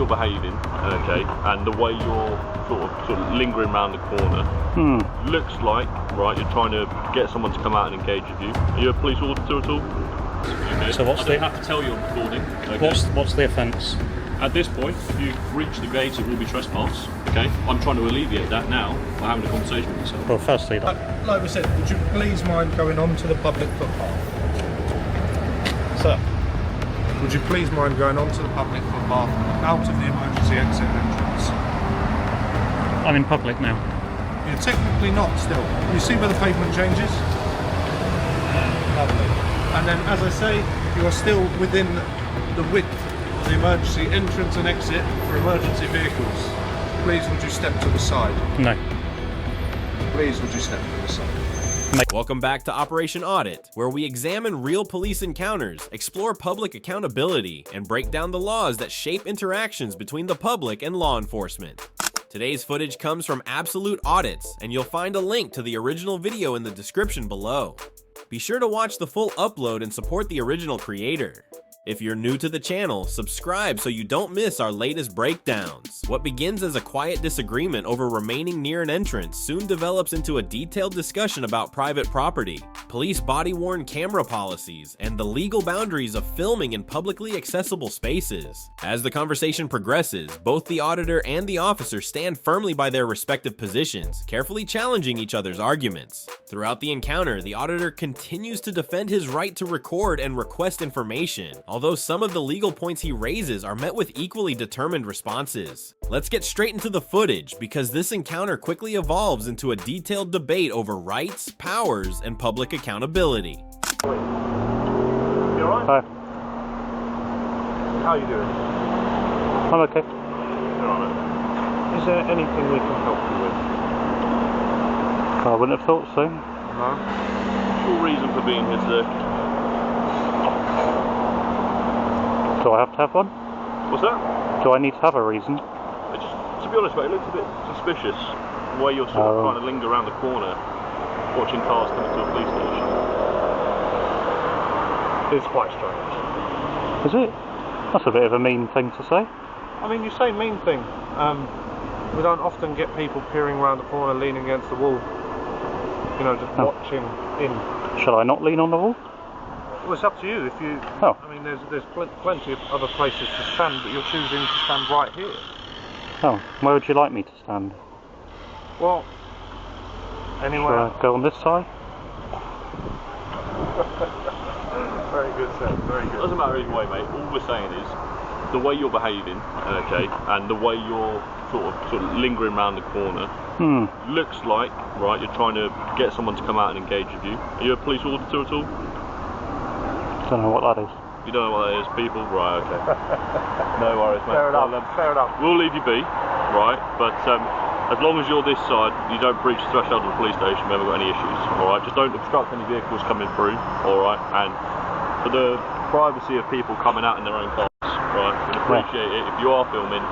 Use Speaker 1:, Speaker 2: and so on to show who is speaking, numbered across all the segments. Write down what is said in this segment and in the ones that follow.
Speaker 1: behaving, okay, and the way you're sort of lingering around the corner, looks like, right, you're trying to get someone to come out and engage with you. Are you a police auditor at all? Okay.
Speaker 2: So what's
Speaker 1: I don't have to tell you I'm recording. Okay.
Speaker 2: What's the offence?
Speaker 1: At this point, if you reach the gate, it will be trespass. Okay, I'm trying to alleviate that now by having a conversation with yourself.
Speaker 2: Well, firstly,
Speaker 3: like we said, would you please mind going on to the public footpath? Sir, would you please mind going on to the public footpath out of the emergency exit entrance?
Speaker 2: I'm in public now.
Speaker 3: You're technically not still. You see where the pavement changes? Lovely. And then, as I say, you are still within the width of the emergency entrance and exit for emergency vehicles. Please, would you step to the side?
Speaker 2: No.
Speaker 3: Please, would you step to the side?
Speaker 4: Welcome back to Operation Audit, where we examine real police encounters, explore public accountability, and break down the laws that shape interactions between the public and law enforcement. Today's footage comes from Absolute Audits, and you'll find a link to the original video in the description below. Be sure to watch the full upload and support the original creator. If you're new to the channel, subscribe so you don't miss our latest breakdowns. What begins as a quiet disagreement over remaining near an entrance soon develops into a detailed discussion about private property, police body-worn camera policies, and the legal boundaries of filming in publicly accessible spaces. As the conversation progresses, both the auditor and the officer stand firmly by their respective positions, carefully challenging each other's arguments. Throughout the encounter, the auditor continues to defend his right to record and request information, although some of the legal points he raises are met with equally determined responses. Let's get straight into the footage, because this encounter quickly evolves into a detailed debate over rights, powers, and public accountability.
Speaker 3: You alright?
Speaker 2: Hi.
Speaker 3: How are you doing?
Speaker 2: I'm okay.
Speaker 3: You're alright. Is there anything we can help you with?
Speaker 2: I wouldn't have thought so.
Speaker 3: No?
Speaker 1: What's your reason for being here today?
Speaker 2: Do I have to have one?
Speaker 1: What's that?
Speaker 2: Do I need to have a reason?
Speaker 1: To be honest, mate, it looks a bit suspicious the way you're sort of trying to linger around the corner, watching cars coming to a police station.
Speaker 3: It's quite strange.
Speaker 2: Is it? That's a bit of a mean thing to say.
Speaker 3: I mean, you say mean thing. We don't often get people peering around the corner, leaning against the wall. You know, just watching in.
Speaker 2: Shall I not lean on the wall?
Speaker 3: Well, it's up to you. If you,
Speaker 2: Oh.
Speaker 3: I mean, there's plenty of other places to stand, but you're choosing to stand right here.
Speaker 2: Oh, where would you like me to stand?
Speaker 3: Well, anywhere.
Speaker 2: Shall I go on this side?
Speaker 3: Very good, sir. Very
Speaker 1: It
Speaker 3: good.
Speaker 1: doesn't matter either way, mate. All we're saying is the way you're behaving, okay, and the way you're sort of lingering around the corner, looks like, right, you're trying to get someone to come out and engage with you. Are you a police auditor at all?
Speaker 2: Don't know what that is.
Speaker 1: You don't know what that is, people? Right, okay. No worries, mate.
Speaker 3: Fair enough.
Speaker 1: Well,
Speaker 3: Fair enough.
Speaker 1: we'll leave you be, right? But as long as you're this side, you don't breach the threshold of the police station, we haven't got any issues, alright? Just don't obstruct any vehicles coming through, alright? And for the privacy of people coming out in their own cars, right? We'd appreciate it if you are filming,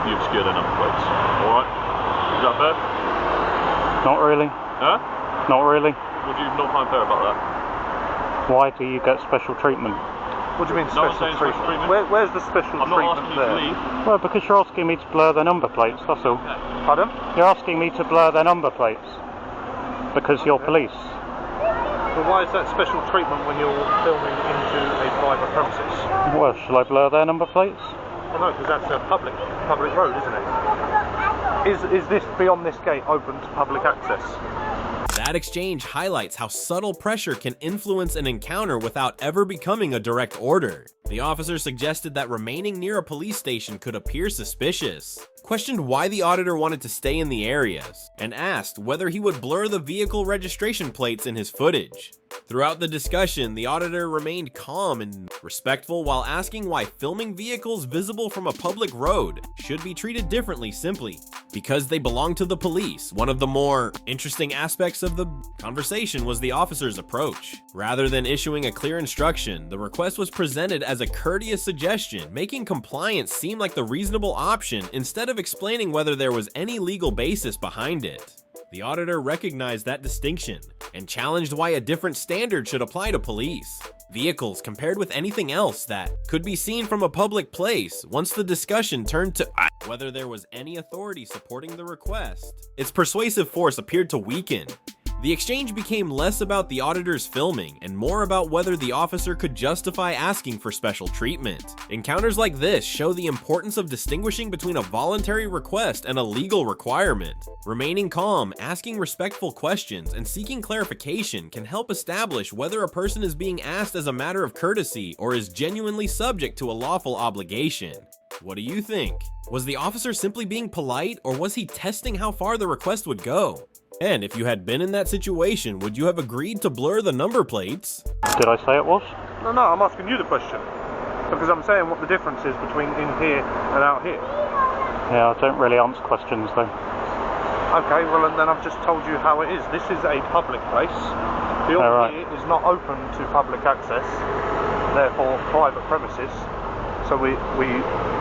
Speaker 1: you obscure their number plates, alright? Is that fair?
Speaker 2: Not really.
Speaker 1: Huh?
Speaker 2: Not really.
Speaker 1: Would you not find fair about that?
Speaker 2: Why do you get special treatment?
Speaker 3: What do you mean
Speaker 1: No one's
Speaker 3: special
Speaker 1: saying
Speaker 3: treatment?
Speaker 1: special treatment.
Speaker 3: Where's the special
Speaker 1: I'm not
Speaker 3: treatment
Speaker 1: asking you to
Speaker 3: there?
Speaker 1: leave.
Speaker 2: Well, because you're asking me to blur their number plates, that's all.
Speaker 3: Pardon?
Speaker 2: You're asking me to blur their number plates. Because you're police.
Speaker 3: Well, why is that special treatment when you're filming into a private premises?
Speaker 2: Well, shall I blur their number plates?
Speaker 3: Well, no, because that's a public road, isn't it? Is this beyond this gate open to public access?
Speaker 4: That exchange highlights how subtle pressure can influence an encounter without ever becoming a direct order. The officer suggested that remaining near a police station could appear suspicious, questioned why the auditor wanted to stay in the areas, and asked whether he would blur the vehicle registration plates in his footage. Throughout the discussion, the auditor remained calm and respectful while asking why filming vehicles visible from a public road should be treated differently simply because they belong to the police. One of the more interesting aspects of the conversation was the officer's approach. Rather than issuing a clear instruction, the request was presented as a courteous suggestion, making compliance seem like the reasonable option instead of explaining whether there was any legal basis behind it. The auditor recognized that distinction and challenged why a different standard should apply to police. vehicles compared with anything else that could be seen from a public place once the discussion turned to whether there was any authority supporting the request. Its persuasive force appeared to weaken. The exchange became less about the auditor's filming and more about whether the officer could justify asking for special treatment. Encounters like this show the importance of distinguishing between a voluntary request and a legal requirement. Remaining calm, asking respectful questions, and seeking clarification can help establish whether a person is being asked as a matter of courtesy or is genuinely subject to a lawful obligation. What do you think? Was the officer simply being polite, or was he testing how far the request would go? And if you had been in that situation, would you have agreed to blur the number plates?
Speaker 2: Did I say it was?
Speaker 3: No, I'm asking you the question. Because I'm saying what the difference is between in here and out here.
Speaker 2: Yeah, I don't really answer questions though.
Speaker 3: Okay, well then I've just told you how it is. This is a public place. The
Speaker 2: right.
Speaker 3: here is not open to public access, therefore private premises. So we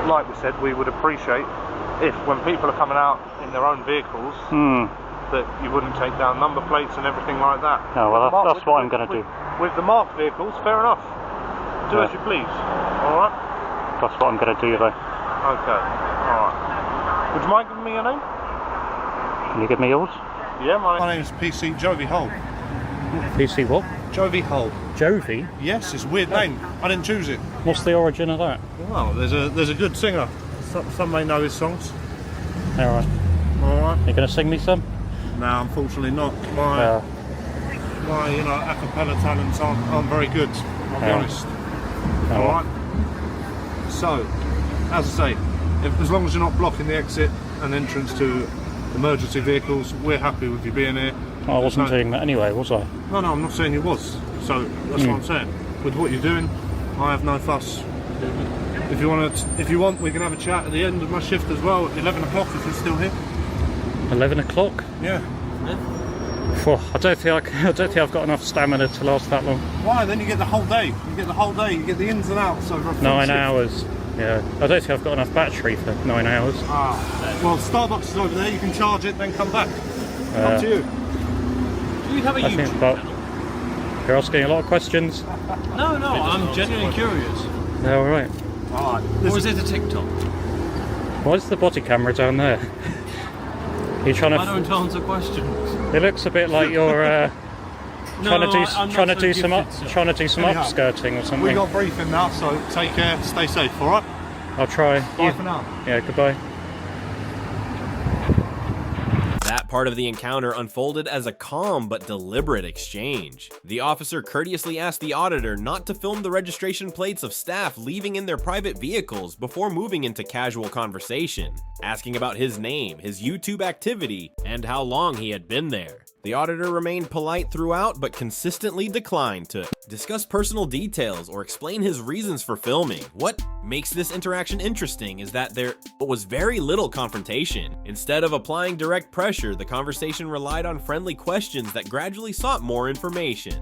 Speaker 3: like we said, we would appreciate if when people are coming out in their own vehicles, that you wouldn't take down number plates and everything like that.
Speaker 2: No, well that's what I'm going to do.
Speaker 3: With the marked vehicles, fair enough. Do as you please. Alright?
Speaker 2: That's what I'm going to do though.
Speaker 3: Okay. Alright. Would you mind giving me your name?
Speaker 2: Can you give me yours?
Speaker 3: Yeah, my name's PC Jovi Hull.
Speaker 2: PC what?
Speaker 3: Jovi Hull.
Speaker 2: Jovi?
Speaker 3: Yes, it's a weird name. I didn't choose it.
Speaker 2: What's the origin of that?
Speaker 3: Well, there's a good singer. Some may know his songs.
Speaker 2: Alright.
Speaker 3: Alright.
Speaker 2: You going to sing me some?
Speaker 3: No, unfortunately not. My a cappella talents aren't very good, I'll be honest. Alright? So, as I say, as long as you're not blocking the exit and entrance to emergency vehicles, we're happy with you being here.
Speaker 2: I wasn't doing that anyway, was I?
Speaker 3: No, I'm not saying you was. So, that's what I'm saying. With what you're doing, I have no fuss. If you want, we can have a chat at the end of my shift as well, at 11 o'clock if you're still here.
Speaker 2: 11 o'clock?
Speaker 3: Yeah.
Speaker 2: I don't think I've got enough stamina to last that long.
Speaker 3: Why? Then you get the whole day. You get the whole day. You get the ins and outs over a full
Speaker 2: 9
Speaker 3: shift.
Speaker 2: hours. Yeah. I don't think I've got enough battery for 9 hours.
Speaker 3: Well, Starbucks is over there. You can charge it, then come back. Up to you.
Speaker 5: Do you have a YouTube channel?
Speaker 2: You're asking a lot of questions.
Speaker 5: No, I'm genuinely curious.
Speaker 2: Yeah, all right.
Speaker 5: Or is it a TikTok?
Speaker 2: Why is the body camera down there? You're trying to.
Speaker 5: I don't answer questions.
Speaker 2: It looks a bit like you're trying to do some upskirting or something.
Speaker 3: We got briefing now, so take care, stay safe, all right?
Speaker 2: I'll try.
Speaker 3: Bye for now.
Speaker 2: Yeah, goodbye.
Speaker 4: That part of the encounter unfolded as a calm but deliberate exchange. The officer courteously asked the auditor not to film the registration plates of staff leaving in their private vehicles before moving into casual conversation, asking about his name, his YouTube activity, and how long he had been there. The auditor remained polite throughout, but consistently declined to discuss personal details or explain his reasons for filming. What makes this interaction interesting is that there was very little confrontation. Instead of applying direct pressure, the conversation relied on friendly questions that gradually sought more information.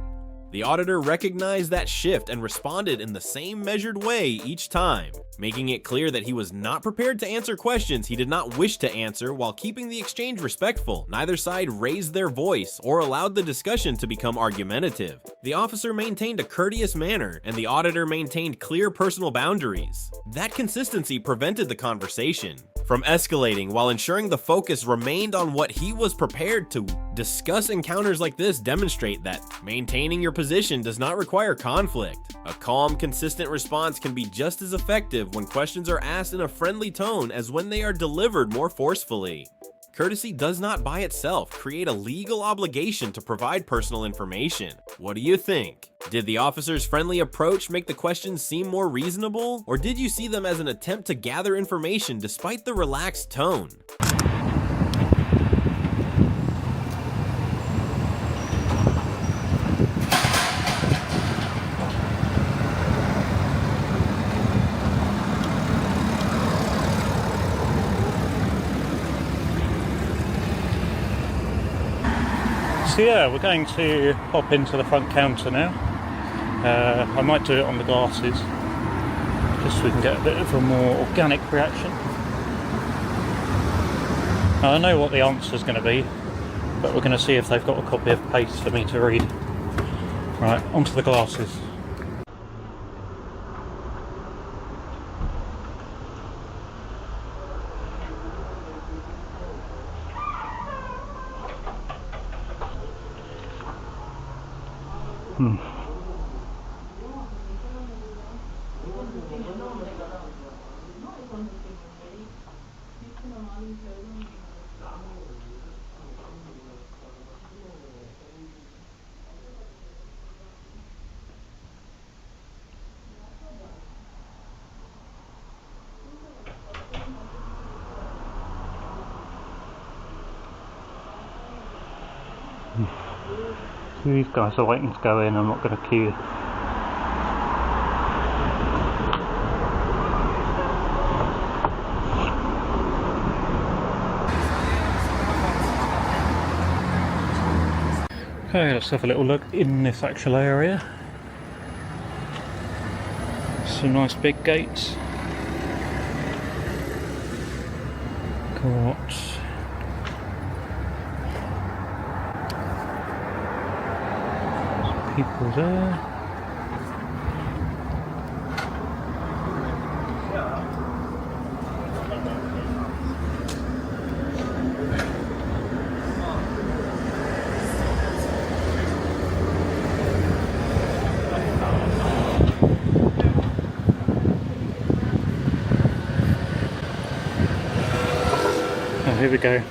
Speaker 4: The auditor recognized that shift and responded in the same measured way each time, making it clear that he was not prepared to answer questions he did not wish to answer while keeping the exchange respectful. Neither side raised their voice or allowed the discussion to become argumentative. The officer maintained a courteous manner, and the auditor maintained clear personal boundaries. That consistency prevented the conversation from escalating while ensuring the focus remained on what he was prepared to discuss. Encounters like this demonstrate that maintaining your position does not require conflict. A calm, consistent response can be just as effective when questions are asked in a friendly tone as when they are delivered more forcefully. Courtesy does not by itself create a legal obligation to provide personal information. What do you think? Did the officer's friendly approach make the questions seem more reasonable, or did you see them as an attempt to gather information despite the relaxed tone?
Speaker 2: So yeah, we're going to hop into the front counter now. I might do it on the glasses, just so we can get a bit of a more organic reaction. Now, I know what the answer is going to be, but we're going to see if they've got a copy of paste for me to read. Right, onto the glasses. These guys are waiting to go in. I'm not going to queue. Okay, let's have a little look in this actual area. Some nice big gates. Got some people there. Oh, here we go.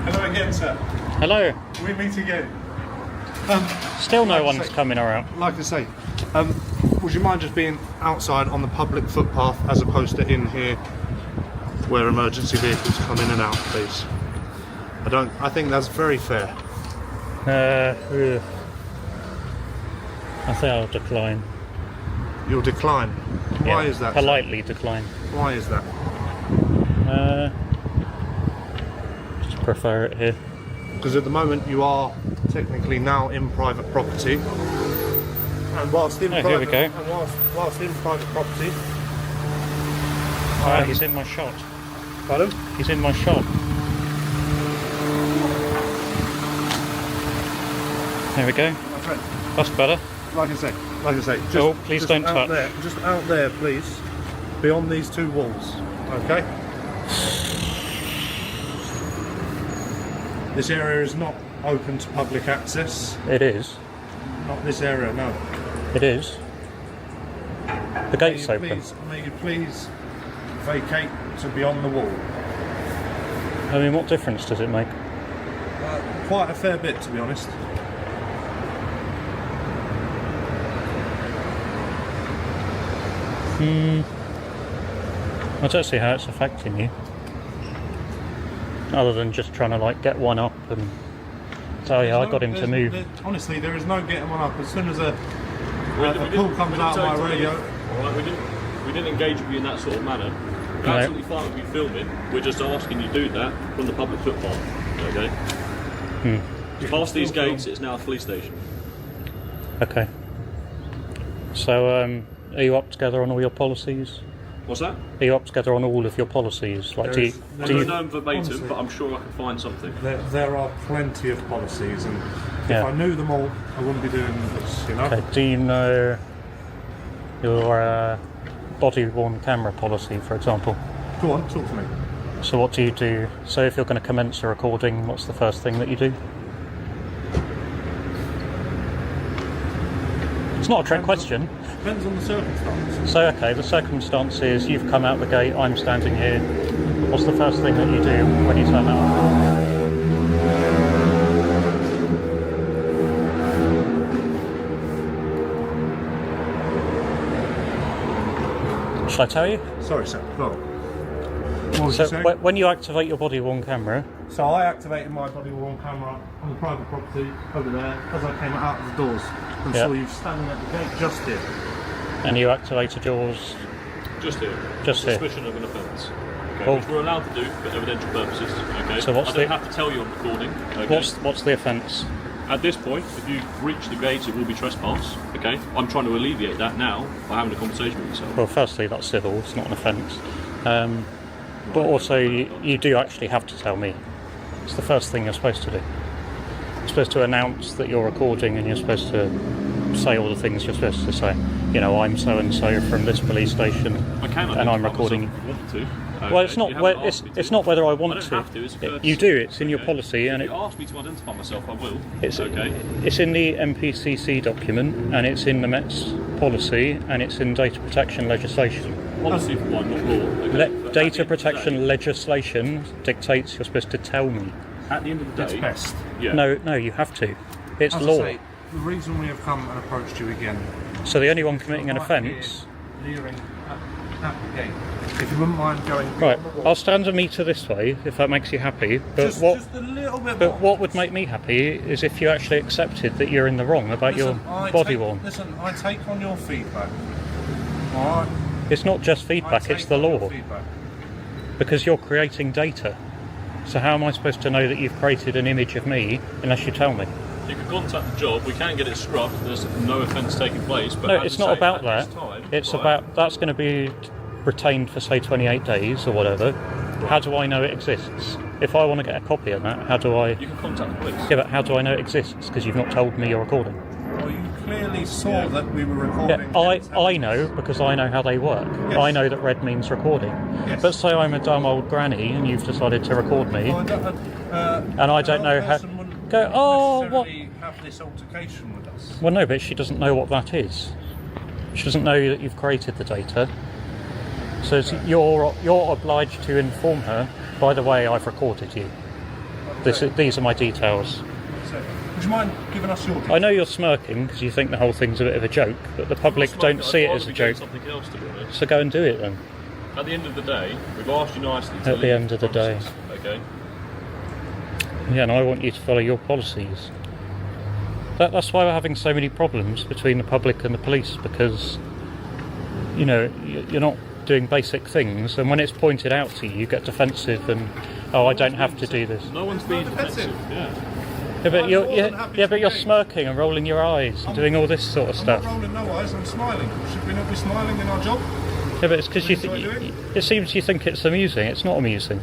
Speaker 3: Hello again, sir.
Speaker 2: Hello.
Speaker 3: We meet again.
Speaker 2: Still no
Speaker 3: like I
Speaker 2: one's
Speaker 3: say-
Speaker 2: coming around.
Speaker 3: Like I say, would you mind just being outside on the public footpath as opposed to in here where emergency vehicles come in and out, please? I think that's very fair.
Speaker 2: Ugh. I think I'll decline.
Speaker 3: You'll decline. Why is that, sir?
Speaker 2: Politely decline.
Speaker 3: Why is that?
Speaker 2: Just prefer it here.
Speaker 3: Because at the moment you are technically now in private property, and whilst in
Speaker 2: Oh,
Speaker 3: private,
Speaker 2: here we go.
Speaker 3: and whilst in private property,
Speaker 2: He's in my shot.
Speaker 3: pardon?
Speaker 2: He's in my shot. There we go.
Speaker 3: My friend,
Speaker 2: That's better.
Speaker 3: like I say, just,
Speaker 2: Oh, please
Speaker 3: just
Speaker 2: don't
Speaker 3: out
Speaker 2: touch.
Speaker 3: there, just out there, please, beyond these two walls. Okay. This area is not open to public access.
Speaker 2: It is.
Speaker 3: Not this area, no.
Speaker 2: It is. The gate's open.
Speaker 3: May you please vacate to beyond the wall.
Speaker 2: I mean, what difference does it make?
Speaker 3: Quite a fair bit, to be honest.
Speaker 2: I don't see how it's affecting you. Other than just trying to like get one up and tell you I got him to move.
Speaker 3: Honestly, there is no getting one up. As soon as a
Speaker 1: We
Speaker 3: call comes out of my radio,
Speaker 1: Alright, we didn't engage with you in that sort of manner. We're
Speaker 2: No.
Speaker 1: absolutely fine with you filming. We're just asking you to do that from the public footpath. Okay? Past these gates, it's now a police station.
Speaker 2: Okay. So, are you up together on all your policies?
Speaker 1: What's that?
Speaker 2: Are you up together on all of your policies? Like,
Speaker 3: There is-
Speaker 1: I
Speaker 2: do
Speaker 1: don't
Speaker 2: you?
Speaker 1: know them verbatim,
Speaker 3: honestly-
Speaker 1: but I'm sure I can find something.
Speaker 3: there are plenty of policies, and
Speaker 2: Yeah.
Speaker 3: if I knew them all, I wouldn't be doing this. You know.
Speaker 2: Okay. Do you know your body-worn camera policy, for example?
Speaker 3: Go on, talk to me.
Speaker 2: So, what do you do? So, if you're going to commence a recording, what's the first thing that you do? It's not a trick question.
Speaker 3: Depends on the circumstance.
Speaker 2: So, okay, the circumstance is you've come out the gate, I'm standing here. What's the first thing that you do when you turn out? Shall I tell you?
Speaker 3: Sorry, sir. Go on. What was
Speaker 2: So,
Speaker 3: you saying?
Speaker 2: when you activate your body-worn camera,
Speaker 3: So I activated my body-worn camera on the private property over there as I came out of the doors and
Speaker 2: Yeah.
Speaker 3: saw you standing at the gate just here.
Speaker 2: and you activated yours
Speaker 1: Just here.
Speaker 2: just here.
Speaker 1: Suspicion of an offence. Okay,
Speaker 2: Well-
Speaker 1: which we're allowed to do for evidential purposes. Okay.
Speaker 2: So what's
Speaker 1: I don't
Speaker 2: the-
Speaker 1: have to tell you on recording. Okay.
Speaker 2: What's the offence?
Speaker 1: At this point, if you breach the gates, it will be trespass. Okay. I'm trying to alleviate that now by having a conversation with yourself.
Speaker 2: Well, firstly, that's civil, it's not an offence. But also, you do actually have to tell me. It's the first thing you're supposed to do. You're supposed to announce that you're recording, and you're supposed to say all the things you're supposed to say. You know, I'm so-and-so from this police station,
Speaker 1: I can.
Speaker 2: and I'm recording.
Speaker 1: to. Okay?
Speaker 2: Well, it's not.
Speaker 1: You haven't
Speaker 2: It's,
Speaker 1: asked me to.
Speaker 2: it's not whether I want
Speaker 1: I don't
Speaker 2: to.
Speaker 1: have to. It's a courtesy.
Speaker 2: You do. It's in your
Speaker 1: Okay?
Speaker 2: policy, and
Speaker 1: If you ask me to identify myself, I will.
Speaker 2: it's
Speaker 1: okay.
Speaker 2: It's in the MPCC document, and it's in the Met's policy, and it's in data protection legislation.
Speaker 1: Policy for one, not law. Okay? But
Speaker 2: Data protection legislation dictates you're supposed to tell me.
Speaker 1: At the end of the day,
Speaker 3: It's best.
Speaker 1: Yeah.
Speaker 2: No, you have to. It's
Speaker 3: As I
Speaker 2: law.
Speaker 3: say, the reason we have come and approached you again.
Speaker 2: So the only one committing an
Speaker 3: right
Speaker 2: offence.
Speaker 3: here, leering at the gate. If you wouldn't mind going.
Speaker 2: Right,
Speaker 3: beyond the wall.
Speaker 2: I'll stand a metre this way if that makes you happy. But
Speaker 3: Just a little bit
Speaker 2: But
Speaker 3: more.
Speaker 2: what would make me happy is if you actually accepted that you're in the wrong about your body worn.
Speaker 3: Listen, I take on your feedback. Alright?
Speaker 2: It's not just
Speaker 3: I
Speaker 2: feedback,
Speaker 3: take
Speaker 2: it's the
Speaker 3: on your
Speaker 2: law.
Speaker 3: feedback.
Speaker 2: Because you're creating data. So how am I supposed to know that you've created an image of me unless you tell me?
Speaker 1: You can contact the job. We can get it struck. There's no offence taking place. But
Speaker 2: No,
Speaker 1: as
Speaker 2: it's
Speaker 1: I
Speaker 2: not
Speaker 1: say,
Speaker 2: about
Speaker 1: at
Speaker 2: that.
Speaker 1: this time,
Speaker 2: It's
Speaker 1: right,
Speaker 2: about, that's going to be retained for say 28 days or whatever. How do I know it exists? If I want to get a copy of that, how do I...
Speaker 1: You can contact the police.
Speaker 2: Yeah, but how do I know it exists? Because you've not told me you're recording.
Speaker 3: Well, you clearly saw that we were
Speaker 2: Yeah,
Speaker 3: recording.
Speaker 2: I know because I know how they work.
Speaker 3: Yes.
Speaker 2: I know that red means recording.
Speaker 3: Yes.
Speaker 2: But say I'm a dumb old granny and you've decided to record me,
Speaker 3: Well,
Speaker 2: and I don't
Speaker 3: an
Speaker 2: know
Speaker 3: old
Speaker 2: how.
Speaker 3: person wouldn't
Speaker 2: Go, oh, what?
Speaker 3: necessarily have this altercation with us.
Speaker 2: Well, no, but she doesn't know what that is. She doesn't know that you've created the data. So you're obliged to inform her. By the way, I've recorded you. These are my details.
Speaker 3: So, would you mind giving us your details?
Speaker 2: I know you're smirking because you think the whole thing's a bit of a joke, but the public don't see it as a joke.
Speaker 1: Something else, to be honest.
Speaker 2: So go and do it then.
Speaker 1: At the end of the day, we've asked you nicely to
Speaker 2: At the
Speaker 1: leave
Speaker 2: end of the day.
Speaker 1: premises, Okay.
Speaker 2: Yeah, and I want you to follow your policies. That's why we're having so many problems between the public and the police, because, you know, you're not doing basic things, and when it's pointed out to you, you get defensive and, oh, I don't have to do this.
Speaker 1: No one's being defensive. Yeah.
Speaker 2: Yeah, but
Speaker 3: I'm
Speaker 2: you're,
Speaker 3: more than happy
Speaker 2: yeah,
Speaker 3: to
Speaker 2: but you're
Speaker 3: engage.
Speaker 2: smirking and rolling your eyes and doing all this sort of
Speaker 3: I'm
Speaker 2: stuff.
Speaker 3: not rolling no eyes, I'm smiling. Should we not be smiling in our job?
Speaker 2: Yeah, but it's because you
Speaker 3: Enjoy doing
Speaker 2: think it seems you think it's amusing. It's not amusing.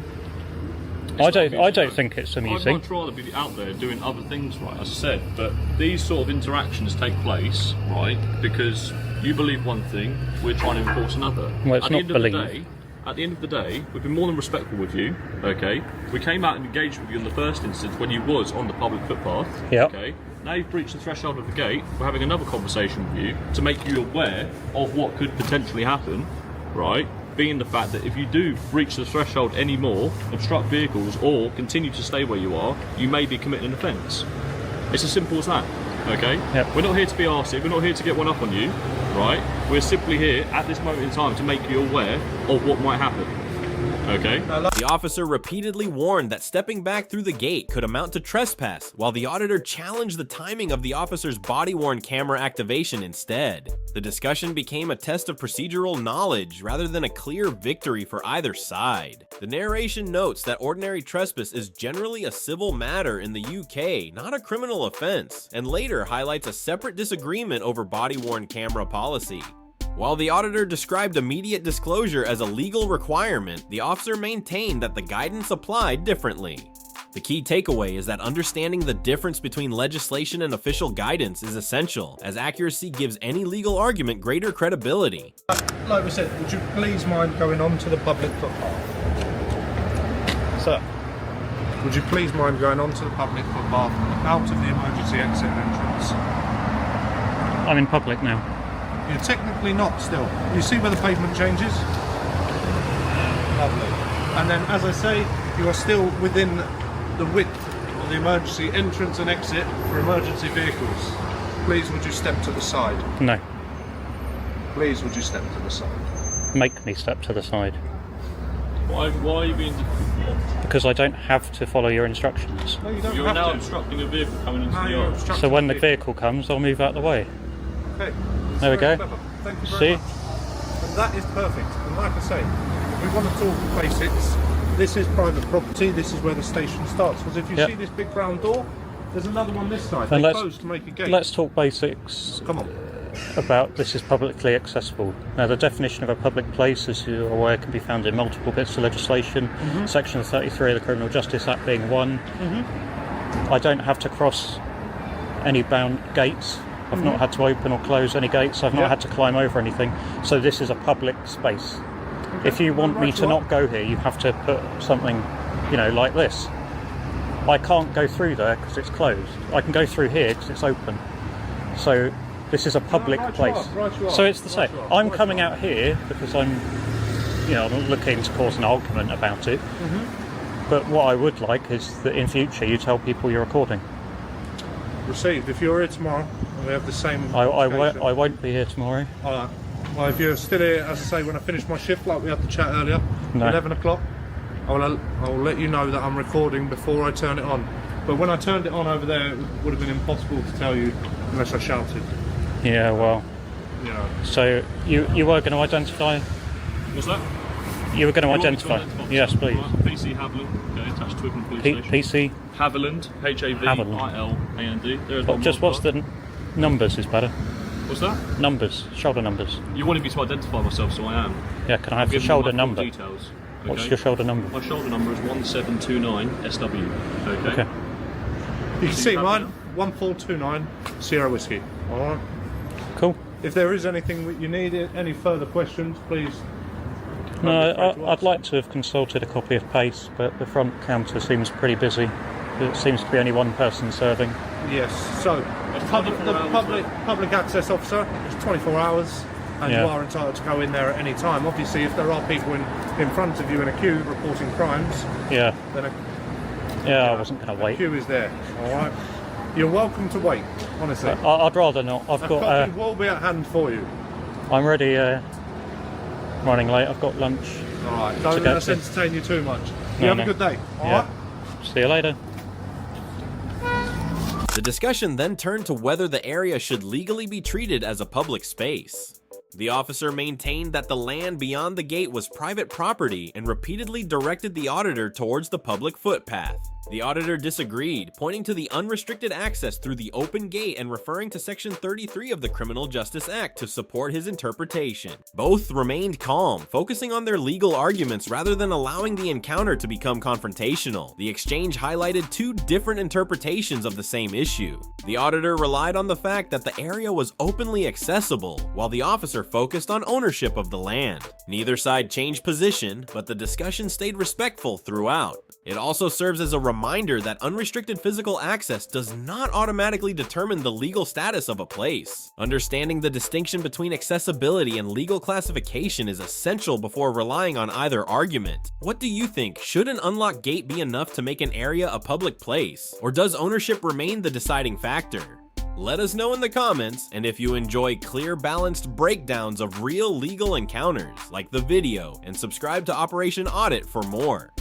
Speaker 2: I
Speaker 1: not
Speaker 2: don't
Speaker 1: amusing.
Speaker 2: think it's
Speaker 1: I'd
Speaker 2: amusing.
Speaker 1: much rather be out there doing other things, right, as I said, but these sort of interactions take place, right, because you believe one thing, we're trying to enforce another.
Speaker 2: Well, it's
Speaker 1: At
Speaker 2: not
Speaker 1: the end of the
Speaker 2: believe.
Speaker 1: day, at the end of the day, we've been more than respectful with you, okay? We came out and engaged with you in the first instance when you was on the public footpath,
Speaker 2: Yep.
Speaker 1: okay? Now you've breached the threshold of the gate, we're having another conversation with you to make you aware of what could potentially happen, right? Being the fact that if you do breach the threshold anymore, obstruct vehicles, or continue to stay where you are, you may be committing an offence. It's as simple as that, okay?
Speaker 2: Yep.
Speaker 1: We're not here to be arsey, we're not here to get one up on you, right? We're simply here at this moment in time to make you aware of what might happen, okay?
Speaker 4: The officer repeatedly warned that stepping back through the gate could amount to trespass, while the auditor challenged the timing of the officer's body-worn camera activation instead. The discussion became a test of procedural knowledge rather than a clear victory for either side. The narration notes that ordinary trespass is generally a civil matter in the UK, not a criminal offense, and later highlights a separate disagreement over body-worn camera policy. While the auditor described immediate disclosure as a legal requirement, the officer maintained that the guidance applied differently. The key takeaway is that understanding the difference between legislation and official guidance is essential, as accuracy gives any legal argument greater credibility.
Speaker 3: Like we said, would you please mind going on to the public footpath?
Speaker 2: So,
Speaker 3: Would you please mind going on to the public footpath out of the emergency exit entrance?
Speaker 2: I'm in public now.
Speaker 3: You're technically not still. You see where the pavement changes? Lovely. And then, as I say, you are still within the width of the emergency entrance and exit for emergency vehicles. Please would you step to the side?
Speaker 2: No,
Speaker 3: Please would you step to the side?
Speaker 2: make me step to the side.
Speaker 1: Why are you being difficult?
Speaker 2: Because I don't have to follow your instructions.
Speaker 3: No, you don't
Speaker 1: You're
Speaker 3: have
Speaker 1: now
Speaker 3: to.
Speaker 1: obstructing a vehicle coming into
Speaker 3: No,
Speaker 1: the
Speaker 3: you're
Speaker 1: yard.
Speaker 3: obstructing
Speaker 2: So when the
Speaker 3: the
Speaker 2: vehicle comes, I'll move out the way.
Speaker 3: Okay.
Speaker 2: There we
Speaker 3: Very
Speaker 2: go.
Speaker 3: clever. Thank you very
Speaker 2: See?
Speaker 3: much. And that is perfect. And like I say, if we want to talk basics, this is private property, this is where the station starts. Because if you
Speaker 2: Yep.
Speaker 3: see this big brown door, there's another one this side.
Speaker 2: And
Speaker 3: They
Speaker 2: let's-
Speaker 3: closed to make a gate.
Speaker 2: Let's talk basics
Speaker 3: Come on.
Speaker 2: about this is publicly accessible. Now, the definition of a public place, as you're aware, can be found in multiple bits of legislation. Section 33 of the Criminal Justice Act being one. I don't have to cross any bound gates. I've not had to open or close any gates. I've not
Speaker 3: Yep.
Speaker 2: had to climb over anything. So this is a public space. If you want me to not go here, you have to put something, you know, like this. I can't go through there because it's closed. I can go through here because it's open. So this is a public place. So it's the same. I'm coming out here because I'm not looking to cause an argument about it. But what I would like is that in future you tell people you're recording.
Speaker 3: Received. If you're here tomorrow, we have the same.
Speaker 2: I won't be here tomorrow.
Speaker 3: Alright. Well, if you're still here, as I say, when I finish my shift, like we had the chat earlier, 11 o'clock, I'll let you know that I'm recording before I turn it on. But when I turned it on over there, it would have been impossible to tell you unless I shouted.
Speaker 2: Yeah, well. So you were going to identify?
Speaker 1: What's that?
Speaker 2: You were going to identify? Yes, please.
Speaker 1: PC Haviland, okay, attached to Twickenham Police Station.
Speaker 2: PC?
Speaker 1: Haviland, H-A-V-I-L-A-N-D.
Speaker 2: Just what's the numbers is better.
Speaker 1: What's that?
Speaker 2: Numbers, shoulder numbers.
Speaker 1: You wanted me to identify myself, so I am.
Speaker 2: Yeah, can I have the shoulder number?
Speaker 1: Details. Okay.
Speaker 2: What's your shoulder number?
Speaker 1: My shoulder number is 1729 SW. Okay.
Speaker 3: You can see mine, 1429 Sierra Whiskey. Alright.
Speaker 2: Cool.
Speaker 3: If there is anything that you need, any further questions, please.
Speaker 2: No, I'd like to have consulted a copy of PACE, but the front counter seems pretty busy. There seems to be only one person serving.
Speaker 3: Yes, so the public access officer is 24 hours and you are entitled to go in there at any time. Obviously, if there are people in front of you in a queue reporting crimes, then
Speaker 2: I wasn't going to wait.
Speaker 3: A queue is there, alright? You're welcome to wait, honestly.
Speaker 2: I'd rather not. I've got
Speaker 3: copy will be at hand for you.
Speaker 2: I'm ready, running late. I've got lunch.
Speaker 3: Alright, don't let us entertain you too much. You have a good day, alright?
Speaker 2: See you later.
Speaker 4: The discussion then turned to whether the area should legally be treated as a public space. The officer maintained that the land beyond the gate was private property and repeatedly directed the auditor towards the public footpath. The auditor disagreed, pointing to the unrestricted access through the open gate and referring to Section 33 of the Criminal Justice Act to support his interpretation. Both remained calm, focusing on their legal arguments rather than allowing the encounter to become confrontational. The exchange highlighted two different interpretations of the same issue. The auditor relied on the fact that the area was openly accessible, while the officer focused on ownership of the land. Neither side changed position, but the discussion stayed respectful throughout. It also serves as a reminder that unrestricted physical access does not automatically determine the legal status of a place. Understanding the distinction between accessibility and legal classification is essential before relying on either argument. What do you think? Should an unlocked gate be enough to make an area a public place? Or does ownership remain the deciding factor? Let us know in the comments, and if you enjoy clear, balanced breakdowns of real legal encounters, like the video and subscribe to Operation Audit for more.